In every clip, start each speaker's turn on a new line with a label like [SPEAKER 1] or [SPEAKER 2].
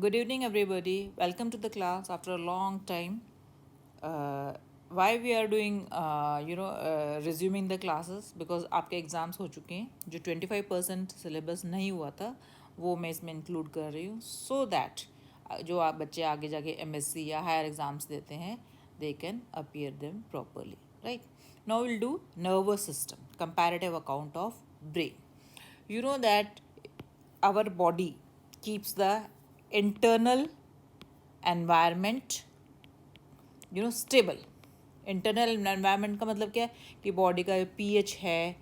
[SPEAKER 1] Good evening, everybody. Welcome to the class after a long time. Why we are doing, resuming the classes? Because आपके exams हो चुके हैं. जो 25% syllabus नहीं हुआ था वो मैं इसमें इंक्लूड कर रही हूँ सो दैट जो आप बच्चे आगे जाके MSc या हायर एग्ज़ाम्स देते हैं they can appear them properly, right? Now we'll do nervous system, comparative account of brain. You know that our body keeps the internal environment stable. Internal environment का मतलब क्या है कि बॉडी का pH है,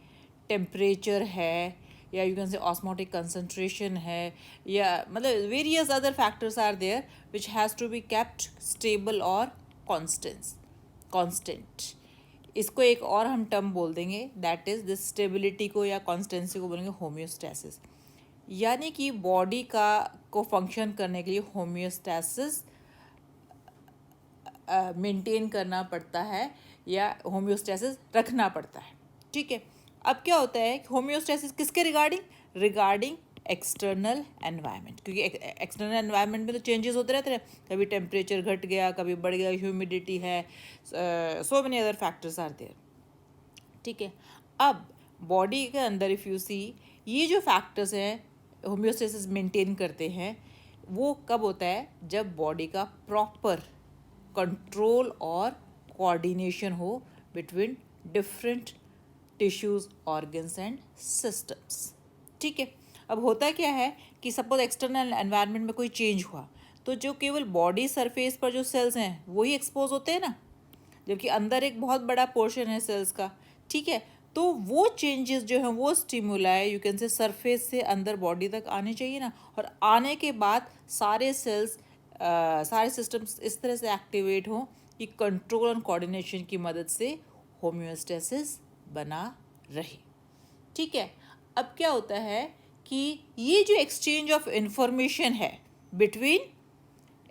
[SPEAKER 1] temperature है, या you can say osmotic concentration है, या मतलब various other factors are there which has to be kept stable और कॉन्स्टेंट. इसको एक और हम टर्म बोल देंगे, दैट इज़ दिस स्टेबिलिटी को या कॉन्स्टेंसी को बोलेंगे होम्योस्टैसिस. यानी कि बॉडी को फंक्शन करने के लिए होम्योस्टैसिस मेंटेन करना पड़ता है या होम्योस्टैसिस रखना पड़ता है. ठीक है. अब क्या होता है होम्योस्टैसिस किसके रिगार्डिंग एक्सटर्नल एनवायरनमेंट, क्योंकि एक्सटर्नल एनवायरनमेंट में तो चेंजेस होते रहते हैं. कभी टेम्परेचर घट गया, कभी बढ़ गया, ह्यूमिडिटी है, so many other factors are there. ठीक है. अब बॉडी के अंदर इफ़ यू सी ये जो फैक्टर्स हैं होम्योस्टैसिस मेंटेन करते हैं, वो कब होता है जब बॉडी का प्रॉपर कंट्रोल और कोऑर्डिनेशन हो between different tissues, organs and systems. ठीक है. अब होता क्या है कि सपोज एक्सटर्नल एनवायरनमेंट में कोई चेंज हुआ तो जो केवल बॉडी सरफेस पर जो सेल्स हैं वही एक्सपोज होते हैं ना, जबकि अंदर एक बहुत बड़ा पोर्शन है सेल्स का. ठीक है. तो वो चेंजेस जो हैं वो स्टिमुलाई यू कैन से सरफेस से अंदर बॉडी तक आने चाहिए ना, और आने के बाद सारे सेल्स सारे सिस्टम्स इस तरह से एक्टिवेट हों कि कंट्रोल और कोऑर्डिनेशन की मदद से होम्योस्टैसिस बना रहे. ठीक है. अब क्या होता है कि ये जो एक्सचेंज ऑफ इंफॉर्मेशन है between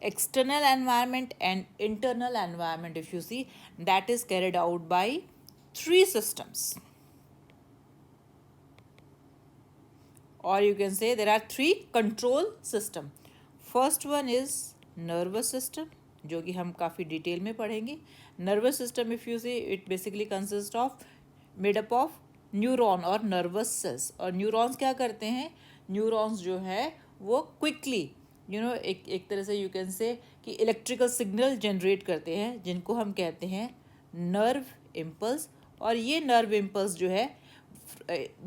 [SPEAKER 1] external environment and internal environment, if you see, that is carried out by three systems, or you can say there are three control system. First one is nervous system, जो कि हम काफ़ी detail में पढ़ेंगे. Nervous system if you see it basically consist of made up of neuron और nervous sales. और neurons क्या करते हैं, न्यूरॉन्स जो है वो क्विकली एक तरह से यू कैन से कि इलेक्ट्रिकल सिग्नल जनरेट करते हैं जिनको हम कहते हैं नर्व इम्पल्स. और ये नर्व इम्पल्स जो है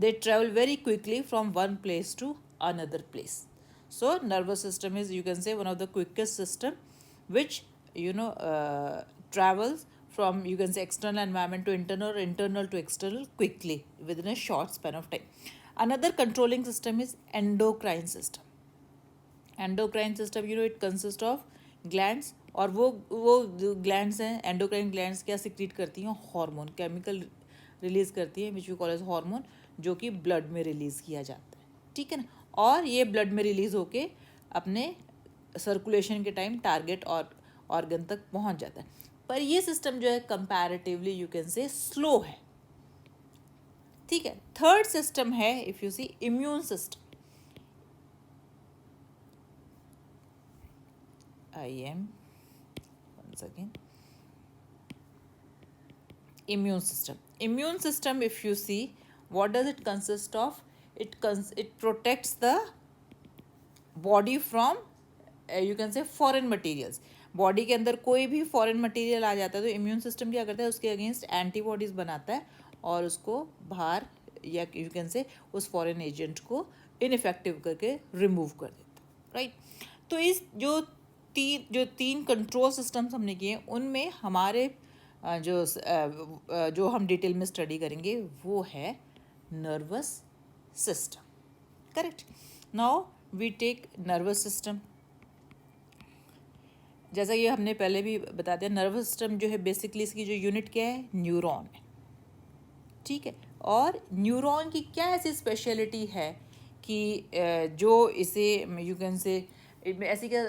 [SPEAKER 1] they travel very quickly from one place to another place. So nervous system is you can say one of the quickest system which travels from you can say external environment to internal or internal to external quickly within a short span of time. Another controlling system is endocrine system. Endocrine system it consist of glands, और वो जो glands हैं endocrine glands क्या secrete करती हैं, hormone chemical release करती हैं which we call as hormone, जो कि ब्लड में रिलीज़ किया जाता है. ठीक है ना. और ये ब्लड में रिलीज़ होके अपने सर्कुलेशन के टाइम टारगेट और ऑर्गन तक पहुंच जाता है. पर ये सिस्टम जो है comparatively you can say slow है. ठीक है. थर्ड सिस्टम है if you see immune system. once again immune system if you see what does it consist of, it protects the body from you can say foreign materials. Body के अंदर कोई भी foreign material आ जाता है तो immune system क्या करता है उसके अगेंस्ट एंटीबॉडीज़ बनाता है और उसको बाहर या यू कैन से उस फॉरेन एजेंट को इनइफेक्टिव करके रिमूव कर देता है. राइट. तो इस जो तीन कंट्रोल सिस्टम्स हमने किए उनमें हमारे जो हम डिटेल में स्टडी करेंगे वो है nervous system. Correct. Now we take nervous system. जैसा कि हमने पहले भी बता दिया, नर्वस सिस्टम जो है बेसिकली इसकी जो यूनिट क्या है, न्यूरॉन है. ठीक है. और न्यूरॉन की क्या ऐसी स्पेशलिटी है कि जो इसे यू कैन से ऐसी क्या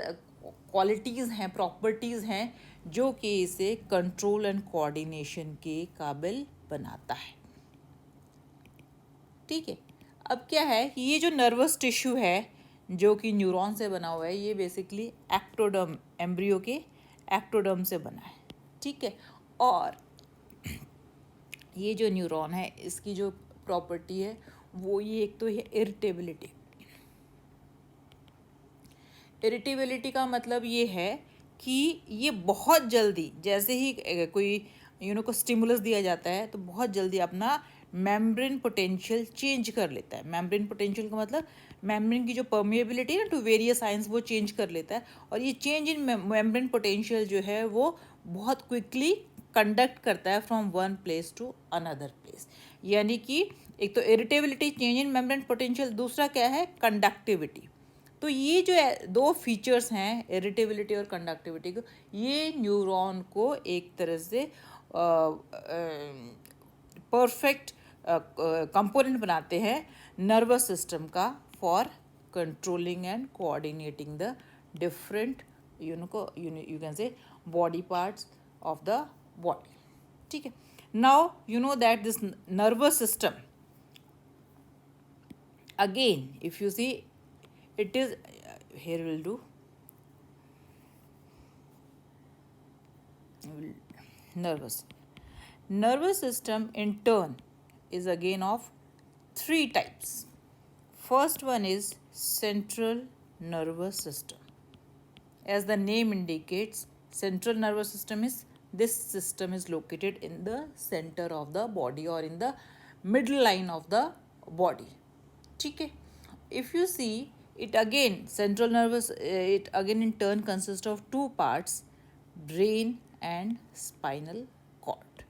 [SPEAKER 1] क्वालिटीज़ हैं, प्रॉपर्टीज़ हैं जो कि इसे कंट्रोल एंड कोऑर्डिनेशन के काबिल बनाता है. ठीक है. अब क्या है कि ये जो नर्वस टिश्यू है जो कि न्यूरॉन से बना हुआ है, ये बेसिकली एक्टोडर्म, एम्ब्रियो के एक्टोडर्म से बना है, ठीक है। और ये जो न्यूरॉन है इसकी जो प्रॉपर्टी है वो ये एक तो है इरिटेबिलिटी। इरिटेबिलिटी का मतलब ये है कि ये बहुत जल्दी, जैसे ही कोई को स्टिमुलस दिया जाता है तो बहुत जल्दी अपना मेम्ब्रेन पोटेंशियल चेंज कर लेता है। मेम्ब्रेन पोटेंशियल का मतलब मेम्ब्रेन की जो परमिएबिलिटी है ना टू वेरियस आयंस, वो चेंज कर लेता है। और ये चेंज इन मेम्ब्रेन पोटेंशियल जो है वो बहुत क्विकली कंडक्ट करता है from one place to another place. यानी कि एक तो irritability, change in membrane potential, दूसरा क्या है, कंडक्टिविटी। तो ये जो दो फीचर्स हैं इरिटेबिलिटी और कंडक्टिविटी को, ये न्यूरॉन को एक तरह से परफेक्ट कंपोनेंट बनाते हैं नर्वस सिस्टम का for controlling and coordinating the different you can से body parts of the body, ठीक है। Now you know that this nervous system, again if you see, it is here we'll do nervous system in turn is again of three types. First one is central nervous system. As the name indicates, central nervous system is, this system is located in the center of the body or in the middle line of the body, ठीक है। If you see it again, central nervous, it again in turn consists of two parts, brain and spinal cord.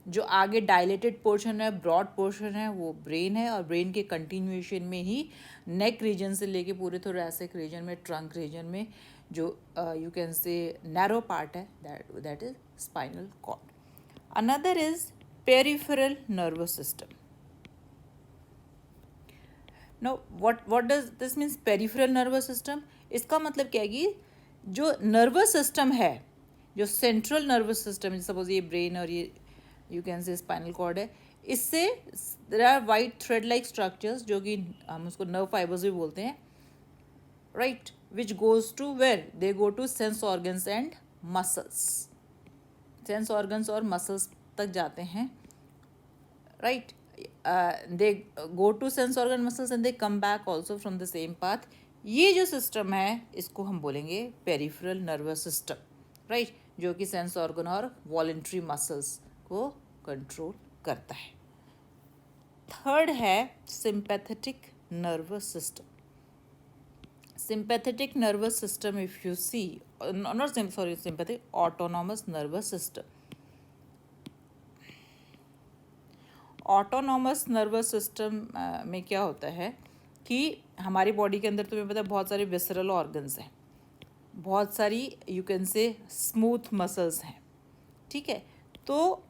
[SPEAKER 1] जो आगे dilated portion है, broad portion है, वो brain है, और brain के कंटिन्यूएशन में ही नेक रीजन से लेके पूरे थोरैसिक रीजन में, ट्रंक रीजन में जो you can say narrow part है, that is spinal cord. Another is peripheral nervous system. No what does this means peripheral nervous system? इसका मतलब क्या है कि जो नर्वस सिस्टम है, जो सेंट्रल नर्वस सिस्टम है, सपोज ये ब्रेन और ये you can say spinal cord है, इससे there are white thread like structures, जो कि हम उसको नर्व फाइबर्स भी बोलते हैं, right, which goes to where they go to sense organs and muscles. Sense organs और मसल्स तक जाते हैं, right. They go to sense organ muscles and they come back also from the same path. ये जो system है इसको हम बोलेंगे पेरिफेरल नर्वस सिस्टम, राइट, जो कि सेंस ऑर्गन और वॉलेंट्री मसल्स को कंट्रोल करता है. थर्ड है sympathetic nervous system. Sympathetic nervous system, if you see, not sympathetic, autonomous nervous system. Autonomous nervous system में क्या होता है कि हमारी बॉडी के अंदर तुम्हें पता है बहुत सारे विसरल ऑर्गन्स हैं, बहुत सारी यू कैन से स्मूथ मसल्स हैं, ठीक है. तो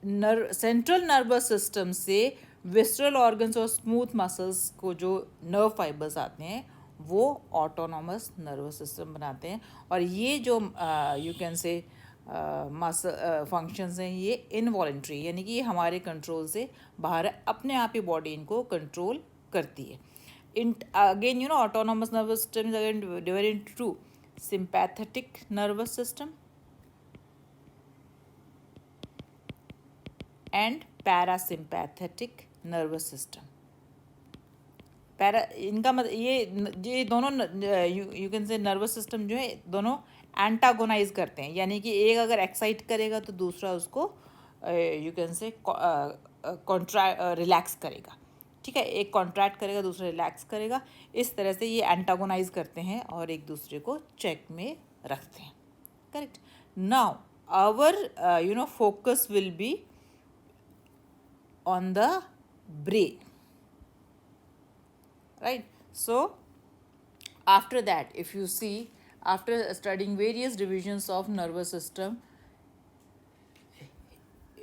[SPEAKER 1] सेंट्रल नर्वस सिस्टम से विसरल ऑर्गन्स और स्मूथ मसल्स को जो नर्व फाइबर्स आते हैं वो ऑटोनॉमस नर्वस सिस्टम बनाते हैं. और ये जो यू कैन से फंक्शंस हैं ये इनवॉलेंट्री, यानी कि ये हमारे कंट्रोल से बाहर है, अपने आप ही बॉडी इनको कंट्रोल करती है. In again you know autonomous nervous system is again divided into two, sympathetic nervous system and parasympathetic nervous system. इनका मतलब ये दोनों यू कैन से नर्वस सिस्टम जो है दोनों एंटागोनाइज करते हैं, यानी कि एक अगर एक्साइट करेगा तो दूसरा उसको यू कैन से रिलैक्स करेगा, ठीक है. एक कॉन्ट्रैक्ट करेगा, दूसरा रिलैक्स करेगा. इस तरह से ये एंटागोनाइज करते हैं और एक दूसरे को चेक में रखते हैं, correct. Now our focus will be on the brain, right. So after that, if you see, after studying various divisions of nervous system,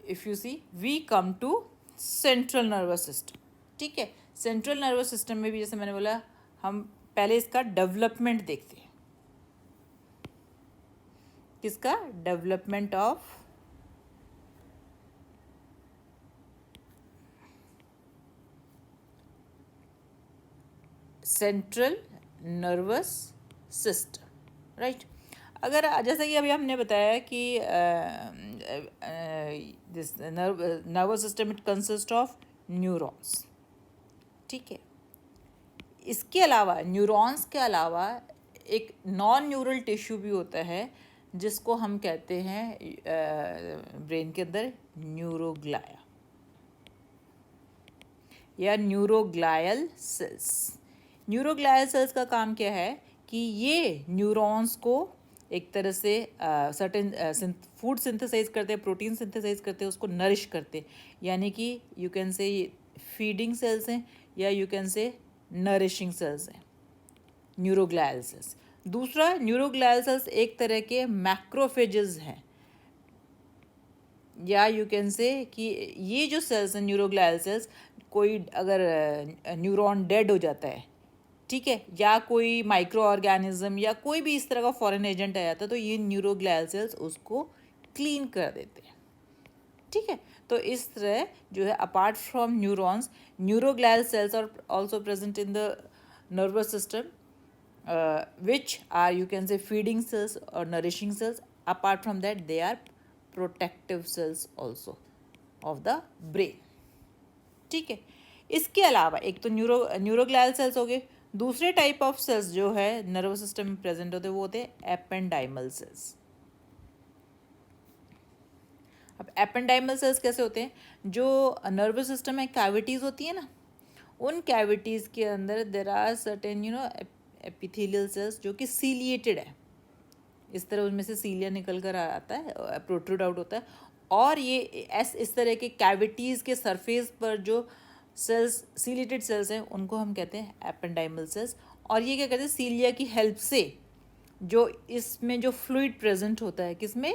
[SPEAKER 1] if you see, we come to central nervous system, ठीक है. Central nervous system में भी जैसे मैंने बोला, हम पहले इसका डेवलपमेंट देखते हैं. किसका? Development of central nervous system, right. अगर जैसा कि अभी हमने बताया कि this nervous system it consist of neurons, ठीक है। इसके अलावा न्यूरॉन्स के अलावा एक नॉन न्यूरल टिश्यू भी होता है जिसको हम कहते हैं ब्रेन के अंदर न्यूरोग्लाया या न्यूरोग्लायल सेल्स। न्यूरोग्लायल सेल्स का काम क्या है कि ये न्यूरॉन्स को एक तरह से सर्टेन फूड सिंथेसाइज करते हैं, प्रोटीन सिंथेसाइज करते हैं, उसको नरिश करते हैं, यानी कि you can say feeding cells हैं या you can say nourishing cells हैं न्यूरोग्लायल सेल्स। दूसरा, न्यूरोग्लायल सेल्स एक तरह के मैक्रोफेजेस हैं, या यू कैन से कि ये जो सेल्स हैं न्यूरोग्लायल सेल्स, कोई अगर न्यूरॉन डेड हो जाता है, ठीक है, या कोई माइक्रो ऑर्गेनिज्म या कोई भी इस तरह का फॉरेन एजेंट आ जाता है, तो ये न्यूरोग्लायल सेल्स उसको क्लीन कर देते हैं, ठीक है। तो इस तरह जो है apart from neurons, neuroglial cells are also present in the nervous system which are you can say feeding cells or nourishing cells. Apart from that they are protective cells also of the brain, ठीक है। इसके अलावा एक तो neuroglial sales हो गए, दूसरे type of cells जो है नर्वस सिस्टम में प्रेजेंट होते हैं वो होते हैं एपेंडाइमल सेल्स। अब एपेंडाइमल सेल्स कैसे होते हैं? जो नर्वस सिस्टम में कैविटीज़ होती है ना, उन कैविटीज़ के अंदर there are certain epithelial cells जो कि सीलिएटेड है, इस तरह उनमें से सीलिया निकल कर आता है, प्रोट्रूड आउट होता है, और ये इस तरह के कैविटीज़ के सरफेस पर जो सेल्स सीलिएटेड सेल्स हैं उनको हम कहते हैं एपेंडाइमल सेल्स। और ये क्या कहते हैं, सीलिया की हेल्प से जो इसमें जो फ्लूइड प्रेजेंट होता है किसमें,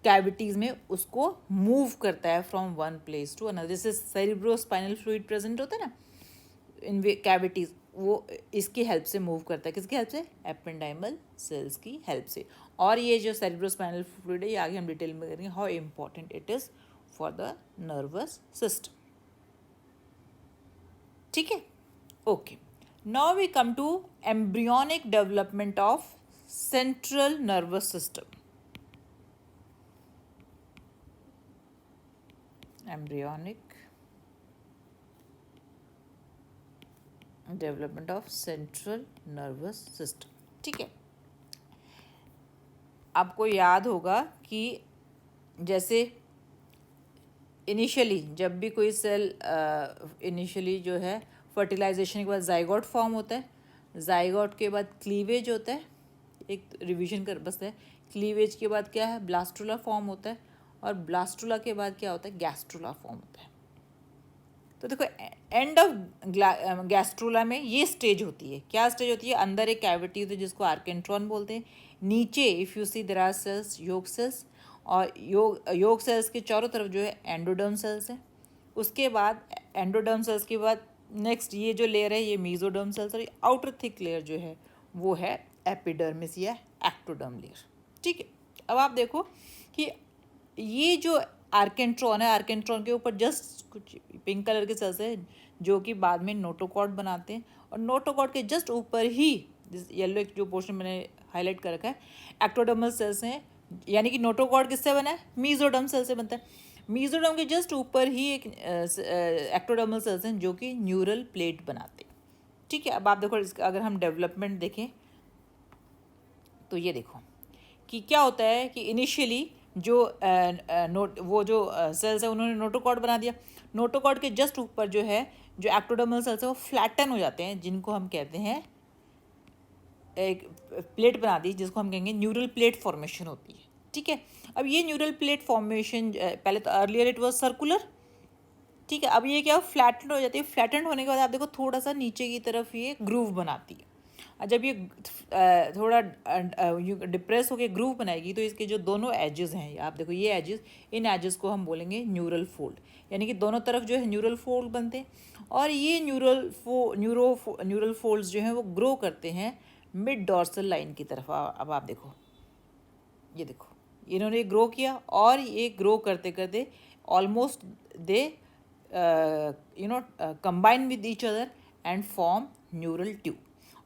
[SPEAKER 1] कैविटीज़ में, उसको मूव करता है from one place to another. जैसे सेरिब्रोस्पाइनल फ्लूइड प्रेजेंट होता है ना इन कैविटीज़, वो इसकी हेल्प से मूव करता है, किसकी हेल्प से, एपेंडाइमल सेल्स की हेल्प से। और ये जो सेरिब्रोस्पाइनल फ्लूइड है ये आगे हम डिटेल में करेंगे how important it is for the nervous system, ठीक है। Okay, now we come to embryonic development of central nervous system. Embryonic development of central nervous system, ठीक है। आपको याद होगा कि जैसे इनिशियली जब भी कोई सेल इनिशियली जो है फर्टिलाइजेशन के बाद जाइगोट फॉर्म होता है, जाइगोट के बाद क्लीवेज होता है, एक रिवीजन कर बस है, क्लीवेज के बाद क्या है, ब्लास्टुला फॉर्म होता है, और ब्लास्टुला के बाद क्या होता है, गैस्ट्रुला फॉर्म होता है। तो देखो एंड ऑफ गैस्ट्रुला में ये स्टेज होती है, क्या स्टेज होती है, अंदर एक कैविटी होती है जिसको आर्केंट्रॉन बोलते हैं, नीचे if you see there are cells yolk cells, और योग सेल्स के चारों तरफ जो है एंडोडर्म सेल्स हैं। उसके बाद एंडोडर्म सेल्स के बाद नेक्स्ट ये जो लेयर है ये मीजोडर्म सेल्स, और आउटर थिक लेयर जो है वो है एपिडर्मिस या एक्टोडर्म लेयर, ठीक है। अब आप देखो कि ये जो आर्केंट्रॉन है, आर्केंट्रॉन के ऊपर जस्ट कुछ पिंक कलर के सेल्स हैं जो कि बाद में नोटोकॉर्ड बनाते हैं, और नोटोकॉर्ड के जस्ट ऊपर ही येलो जो पोर्शन मैंने हाईलाइट कर रखा है एक्टोडर्मल सेल्स हैं, यानी कि नोटोकॉर्ड किससे बना है, मीजोडर्म सेल से बनता है। मीजोडर्म के जस्ट ऊपर ही एक एक्टोडर्मल सेल्स हैं जो कि न्यूरल प्लेट बनाते हैं, ठीक है। अब आप देखो इसका अगर हम डेवलपमेंट देखें तो ये देखो कि क्या होता है कि इनिशियली जो वो जो सेल्स है उन्होंने नोटोकॉर्ड बना दिया, नोटोकॉर्ड के जस्ट ऊपर जो है जो एक्टोडर्मल सेल्स है वो फ्लैटन हो जाते हैं, जिनको हम कहते हैं एक प्लेट बना दी जिसको हम कहेंगे न्यूरल प्लेट फॉर्मेशन होती है, ठीक है। अब ये न्यूरल प्लेट फॉर्मेशन पहले तो अर्लियर इट वाज सर्कुलर, ठीक है, अब ये क्या फ्लैटेंड हो जाती है, फ्लैटेंड होने के बाद आप देखो थोड़ा सा नीचे की तरफ ये ग्रूव बनाती है, और जब ये थोड़ा डिप्रेस होकर ग्रूव बनाएगी तो इसके जो दोनों एजेस हैं आप देखो ये एजेस, इन एजेस को हम बोलेंगे न्यूरल फोल्ड, यानी कि दोनों तरफ जो है न्यूरल फोल्ड बनते हैं, और ये न्यूरल फोल्ड्स जो हैं वो ग्रो करते हैं मिड डॉर्सल लाइन की तरफ। अब आप देखो ये देखो इन्होंने ग्रो किया, और ये ग्रो करते करते almost they combine with each other and form neural tube.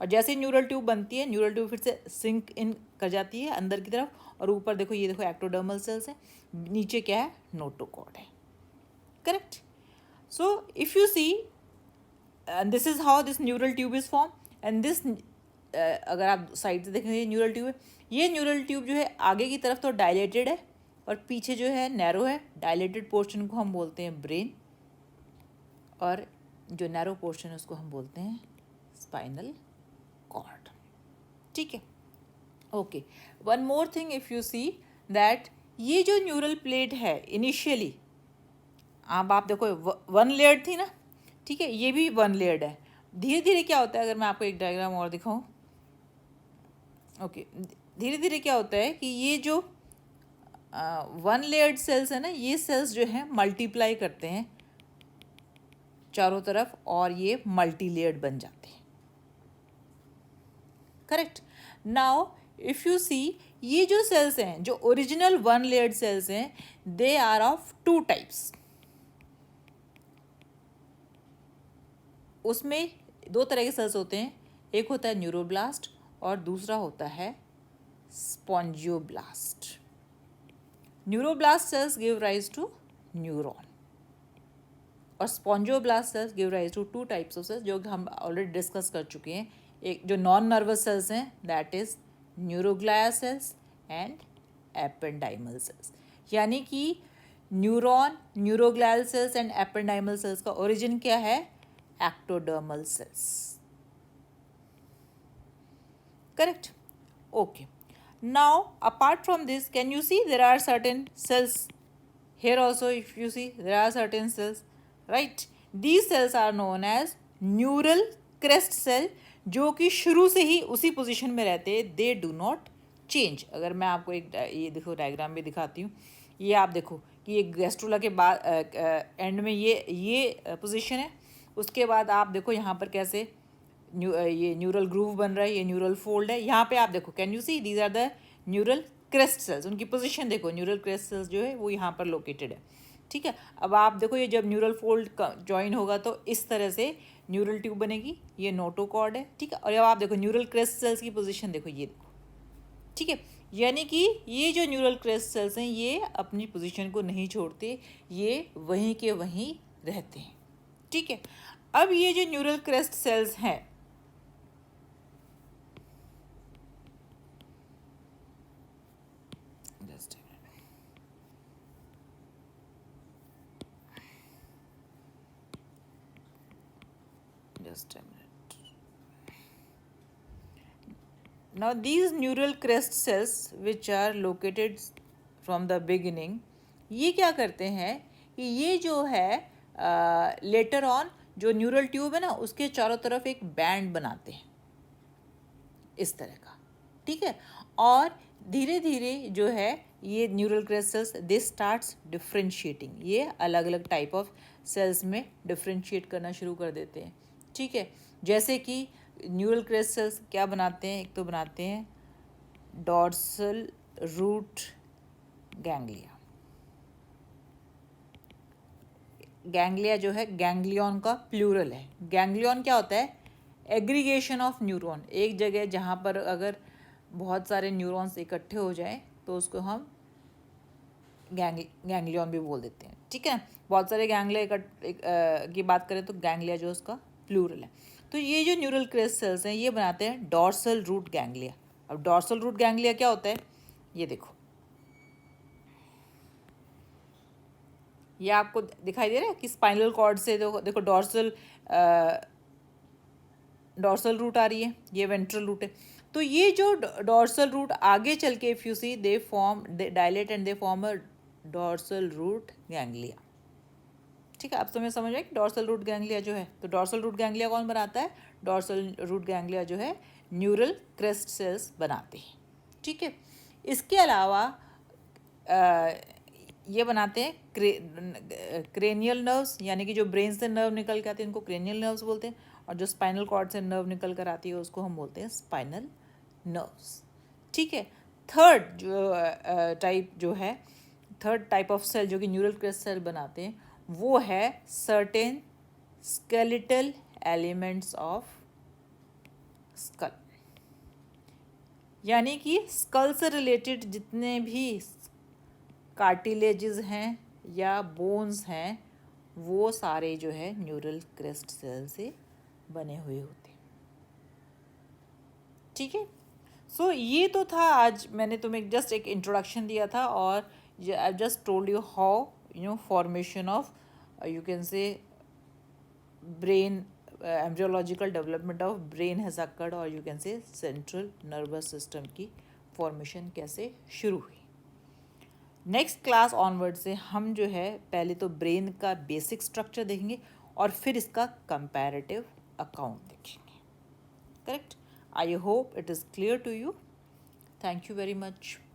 [SPEAKER 1] और जैसे ही न्यूरल ट्यूब बनती है, न्यूरल ट्यूब फिर से सिंक इन कर जाती है अंदर की तरफ, और ऊपर देखो, ये देखो एक्टोडर्मल सेल्स हैं, नीचे क्या है, नोटोकॉर्ड है। Correct. So if you see, this is how this neural tube is form, and this, अगर आप साइड से देखेंगे, ये न्यूरल ट्यूब है। ये न्यूरल ट्यूब जो है आगे की तरफ तो डायलेटेड है, और पीछे जो है नैरो है। डायलेटेड पोर्शन को हम बोलते हैं ब्रेन, और जो नैरो पोर्शन है उसको हम बोलते हैं स्पाइनल कॉर्ड। ठीक है, okay. One more thing, if you see that ये जो न्यूरल प्लेट है इनिशियली, अब आप देखो वन लेयर्ड थी ना, ठीक है, ये भी वन लेयर्ड है। धीरे धीरे क्या होता है, अगर मैं आपको एक डायग्राम और दिखाऊं, ओके, धीरे धीरे क्या होता है कि ये जो वन लेयर्ड सेल्स है ना, ये सेल्स जो है मल्टीप्लाई करते हैं चारों तरफ, और ये मल्टी लेयर्ड बन जाते हैं। करेक्ट। नाउ इफ यू सी, ये जो सेल्स हैं, जो ओरिजिनल वन लेयर्ड सेल्स हैं, they are of two types. उसमें दो तरह के सेल्स होते हैं, एक होता है न्यूरोब्लास्ट और दूसरा होता है spongioblast. Neuroblast cells give rise to neuron, और spongioblast cells give rise to two types of cells, जो हम ऑलरेडी डिस्कस कर चुके हैं। एक जो नॉन नर्वस सेल्स हैं, that is neuroglia cells and ependymal cells. यानी कि neuron, neuroglial cells and ependymal cells का ओरिजिन क्या है, ectodermal cells. Correct, okay. Now apart from this, can you see there are certain cells here also, if you see, there are certain cells, right? These cells are known as neural crest cell, जो कि शुरू से ही उसी position में रहते हैं, they do not change। अगर मैं आपको एक ये देखो डायग्राम भी दिखाती हूँ, ये आप देखो कि एक गैस्ट्रोला के बाद एंड में ये पोजीशन है। उसके बाद आप देखो यहाँ पर कैसे ये न्यूरल ग्रूव बन रहा है, ये न्यूरल फोल्ड है। यहाँ पे आप देखो, can you see, these are the neural crest cells. उनकी पोजीशन देखो, न्यूरल क्रेस्ट सेल्स जो है वो यहाँ पर लोकेटेड है। ठीक है, अब आप देखो, ये जब न्यूरल फोल्ड ज्वाइन होगा तो इस तरह से न्यूरल ट्यूब बनेगी, ये नोटोकॉर्ड है। ठीक है, और अब आप देखो न्यूरल क्रेस्ट सेल्स की पोजीशन देखो, ये देखो। ठीक है, यानी कि ये जो न्यूरल क्रेस्ट सेल्स हैं, ये अपनी पोजीशन को नहीं छोड़ते, ये वहीं के वहीं रहते हैं। ठीक है, अब ये जो न्यूरल क्रेस्ट सेल्स हैं, just a minute. Now these neural crest cells which are located from the beginning, ये क्या करते हैं कि ये जो है लेटर ऑन जो न्यूरल ट्यूब है ना, उसके चारों तरफ एक बैंड बनाते हैं इस तरह का। ठीक है, और धीरे धीरे जो है ये न्यूरल क्रेस्ट सेल्स दे स्टार्ट्स डिफ्रेंशिएटिंग, ये अलग अलग टाइप ऑफ सेल्स में डिफ्रेंशिएट करना शुरू कर देते हैं। ठीक है, जैसे कि न्यूरल क्रेस्ट सेल्स क्या बनाते हैं, एक तो बनाते हैं डॉर्सल रूट गैंग्लिया। गैंग्लिया जो है गैंग्लियन का प्लूरल है। गैंग्लियन क्या होता है, एग्रीगेशन ऑफ न्यूरॉन। एक जगह जहाँ पर अगर बहुत सारे न्यूरॉन्स इकट्ठे हो जाएं तो उसको हम गैंग्लियन भी बोल देते हैं। ठीक है, बहुत सारे गैंग्लिया की बात करें तो गैंग्लिया जो उसका प्लूरल है। तो ये जो न्यूरल क्रेस्ट सेल्स हैं, ये बनाते हैं डॉर्सल रूट गैंग्लिया। अब डॉर्सल रूट गैंग्लिया क्या होता है, ये देखो, ये आपको दिखाई दे रहा है कि स्पाइनल कॉर्ड से देखो डॉर्सल रूट आ रही है, ये वेंट्रल रूट है। तो ये जो डॉर्सल रूट आगे चल के, if you see, they dilate and they form a dorsal root ganglia. ठीक है, अब तो मैं समझ में कि डॉर्सल रूट गैंग्लिया जो है, तो डॉर्सल रूट गैंग्लिया कौन बनाता है, डॉर्सल रूट गैंग्लिया जो है न्यूरल क्रेस्ट सेल्स बनाते हैं। ठीक है, इसके अलावा ये बनाते हैं क्रेनियल नर्व्स, यानी कि जो ब्रेन से नर्व निकल के आते हैं इनको क्रेनियल नर्व्स बोलते हैं, और जो स्पाइनल कॉर्ड से नर्व निकल कर आती है उसको हम बोलते हैं स्पाइनल नर्व्स। ठीक है, थर्ड टाइप ऑफ सेल जो कि न्यूरल क्रेस्ट सेल बनाते हैं, वो है certain skeletal elements of skull, यानी कि स्कल से रिलेटेड जितने भी कार्टिलेजेस हैं या बोन्स हैं वो सारे जो है न्यूरल क्रेस्ट सेल से बने हुए होते हैं। ठीक है, सो ये तो था, आज मैंने तुम्हें जस्ट एक इंट्रोडक्शन दिया था और I just told you how formation of you can say brain embryological development of brain has occurred, और you can say central nervous system की फॉर्मेशन कैसे शुरू हुई। नेक्स्ट क्लास ऑनवर्ड से हम जो है पहले तो ब्रेन का बेसिक स्ट्रक्चर देखेंगे और फिर इसका कंपैरेटिव अकाउंट देखेंगे। Correct? I hope it is clear to you. Thank you very much.